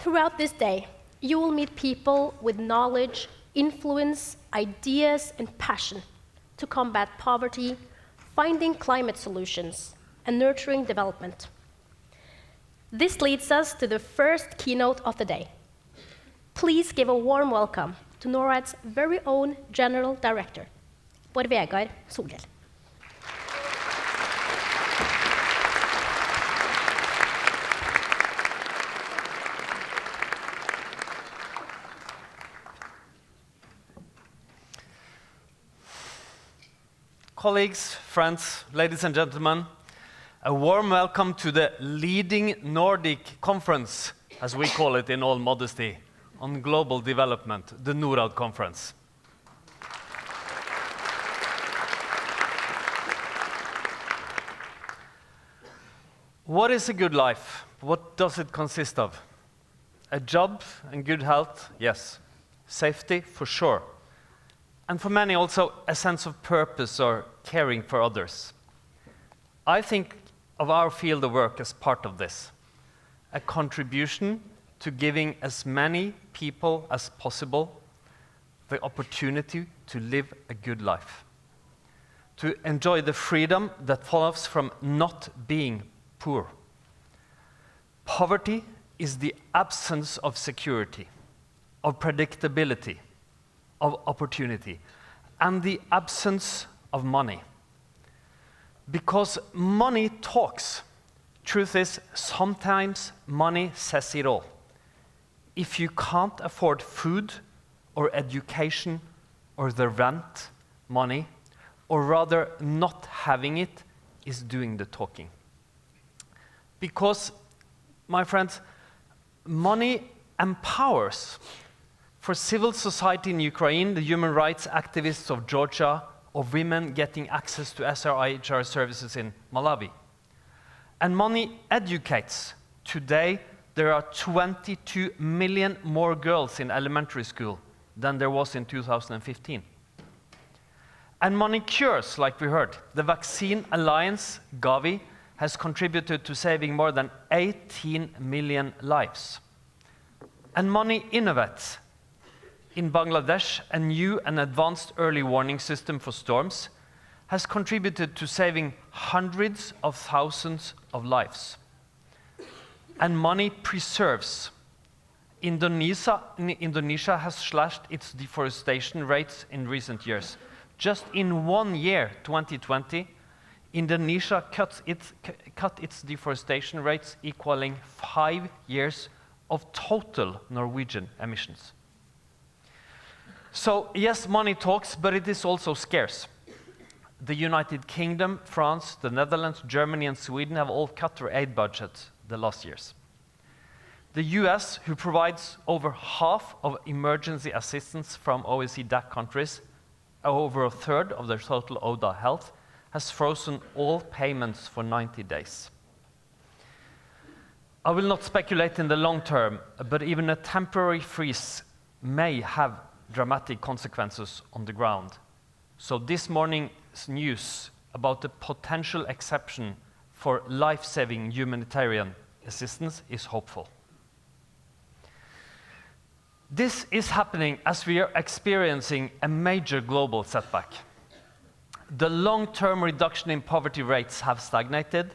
Throughout this day, you will meet people with knowledge, influence, ideas, and passion to combat poverty, finding climate solutions, and nurturing development. This leads us to the first keynote of the day. Please give a warm welcome to Norad's very own General Director, Bård Vegar Solhjell. Colleagues, friends, ladies and gentlemen, a warm welcome to the leading Nordic conference, as we call it in all modesty, on global development, the Norad Conference. What is a good life? What does it consist of? A job and good health, yes. Safety, for sure. And for many also a sense of purpose or caring for others. I think of our field of work as part of this, a contribution to giving as many people as possible the opportunity to live a good life, to enjoy the freedom that follows from not being poor. Poverty is the absence of security, of predictability, of opportunity, and the absence of money. Because money talks. Truth is, sometimes money says it all. If you can't afford food or education or the rent money, or rather not having it, is doing the talking. Because, my friends, money empowers. For civil society in Ukraine, the human rights activists of Georgia, or women getting access to SRIHR services in Malawi. And money educates. Today, there are 22 million more girls in elementary school than there was in 2015. And money cures, like we heard. The Vaccine Alliance, Gavi, has contributed to saving more than 18 million lives. And money innovates. In Bangladesh, a new and advanced early warning system for storms has contributed to saving hundreds of thousands of lives. And money preserves. Indonesia has slashed its deforestation rates in recent years. Just in 1 year, 2020, Indonesia cut its deforestation rates equaling 5 years of total Norwegian emissions. So, yes, money talks, but it is also scarce. The United Kingdom, France, the Netherlands, Germany, and Sweden have all cut their aid budgets the last years. The US, who provides over half of emergency assistance from OECD countries, over a third of their total ODA health, has frozen all payments for 90 days. I will not speculate in the long term, but even a temporary freeze may have dramatic consequences on the ground. So this morning's news about the potential exception for life-saving humanitarian assistance is hopeful. This is happening as we are experiencing a major global setback. The long-term reduction in poverty rates have stagnated.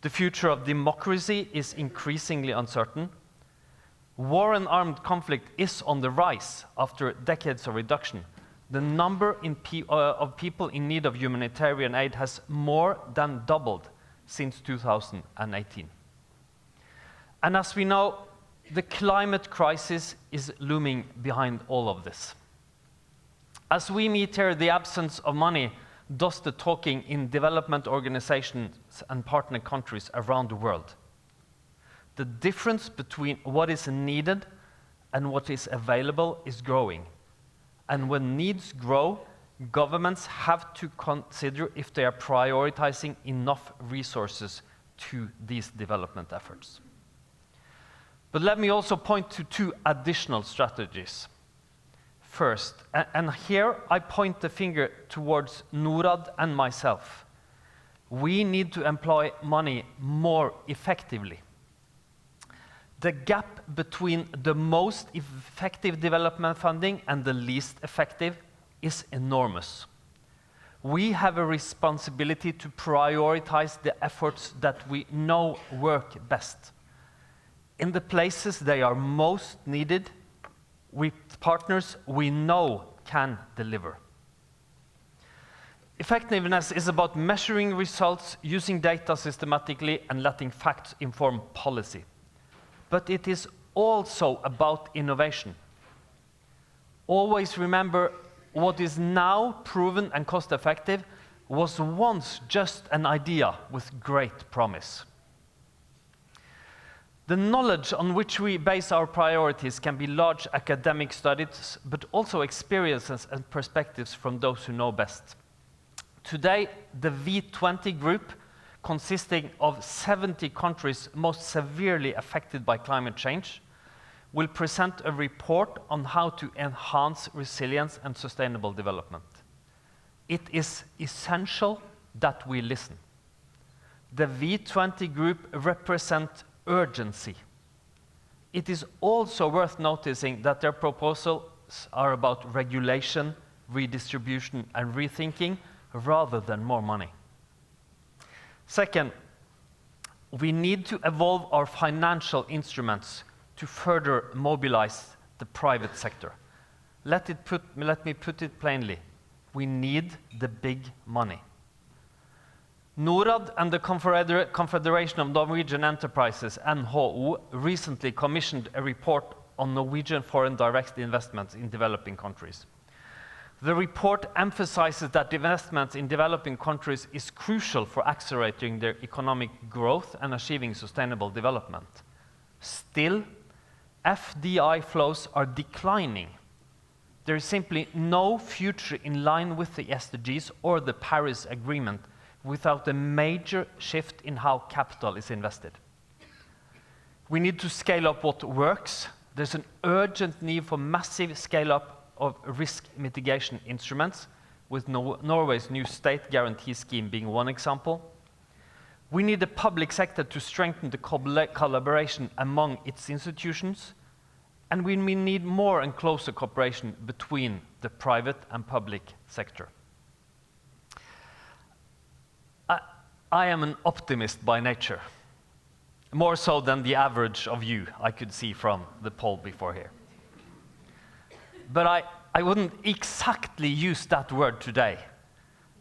The future of democracy is increasingly uncertain. War and armed conflict is on the rise after decades of reduction. The number of people in need of humanitarian aid has more than doubled since 2018. And as we know, the climate crisis is looming behind all of this. As we meet here, the absence of money does the talking in development organizations and partner countries around the world. The difference between what is needed and what is available is growing. And when needs grow, governments have to consider if they are prioritizing enough resources to these development efforts. But let me also point to 2 additional strategies. First, and here I point the finger towards Norad and myself. We need to employ money more effectively. the gap between the most effective development funding and the least effective is enormous. We have a responsibility to prioritize the efforts that we know work best. In the places they are most needed, with partners we know can deliver. Effectiveness is about measuring results, using data systematically, and letting facts inform policy. But it is also about innovation. Always remember, what is now proven and cost-effective was once just an idea with great promise. The knowledge on which we base our priorities can be large academic studies, but also experiences and perspectives from those who know best. Today, the V20 group, consisting of 70 countries most severely affected by climate change, will present a report on how to enhance resilience and sustainable development. It is essential that we listen. The V20 group represents urgency. It is also worth noticing that their proposals are about regulation, redistribution, and rethinking, rather than more money. Second, we need to evolve our financial instruments to further mobilize the private sector. Let me put it plainly. We need the big money. Norad and the Confederation of Norwegian Enterprises, NHO, recently commissioned a report on Norwegian foreign direct investments in developing countries. The report emphasizes that investments in developing countries is crucial for accelerating their economic growth and achieving sustainable development. Still, FDI flows are declining. There is simply no future in line with the SDGs or the Paris Agreement without a major shift in how capital is invested. We need to scale up what works. There's an urgent need for massive scale-up of risk mitigation instruments, with Norway's new state guarantee scheme being one example. We need the public sector to strengthen the collaboration among its institutions, and we need more and closer cooperation between the private and public sector. I am an optimist by nature, more so than the average of you I could see from the poll before here. But I wouldn't exactly use that word today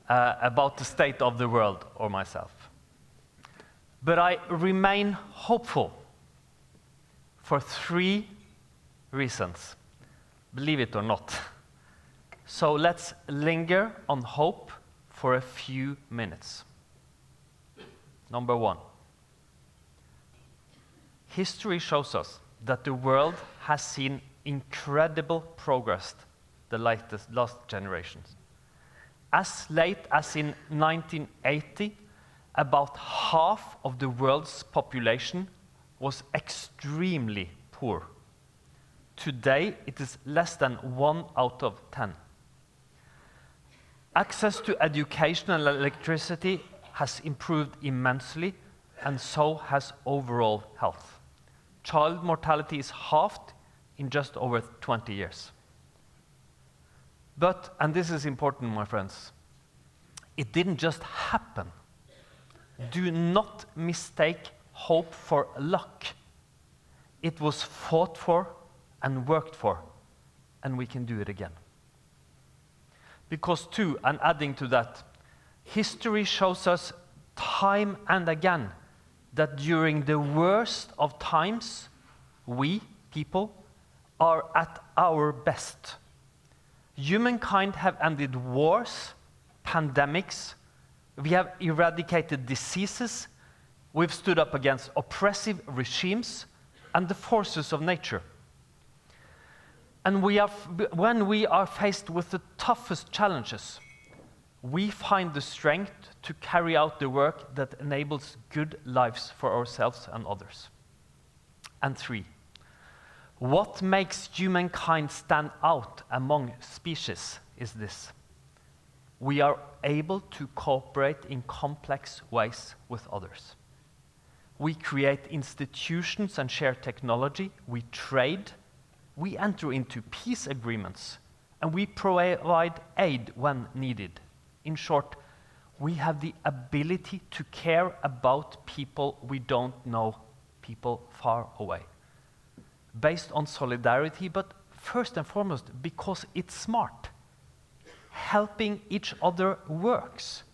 about the state of the world or myself. But I remain hopeful for 3 reasons, believe it or not. So let's linger on hope for a few minutes. Number 1. History shows us that the world has seen incredible progress the last generations. As late as in 1980, about half of the world's population was extremely poor. Today, it is less than 1 out of 10. Access to education and electricity has improved immensely, and so has overall health. Child mortality is halved in just over 20 years. But, and this is important, my friends, it didn't just happen. Do not mistake hope for luck. It was fought for and worked for, and we can do it again. Because too, and adding to that, history shows us time and again that during the worst of times, we, people, are at our best. Humankind have ended wars, pandemics, we have eradicated diseases, we've stood up against oppressive regimes and the forces of nature. And when we are faced with the toughest challenges, we find the strength to carry out the work that enables good lives for ourselves and others. And 3, what makes humankind stand out among species is this: we are able to cooperate in complex ways with others. We create institutions and share technology. We trade. We enter into peace agreements. And we provide aid when needed. In short, we have the ability to care about people we don't know, people far away. Based on solidarity, but first and foremost, because it's smart. Helping each other works.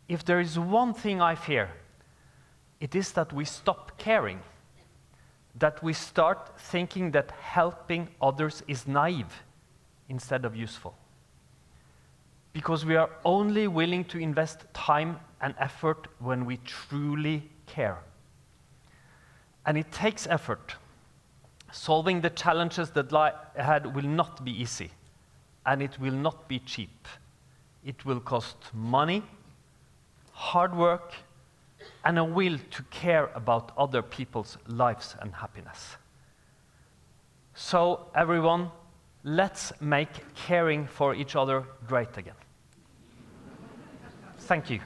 If there is one thing I fear, it is that we stop caring. That we start thinking that helping others is naive instead of useful. Because we are only willing to invest time and effort when we truly care. And it takes effort. Solving the challenges that lie ahead will not be easy, and it will not be cheap. It will cost money, hard work, and a will to care about other people's lives and happiness. So, everyone, let's make caring for each other great again. Thank you.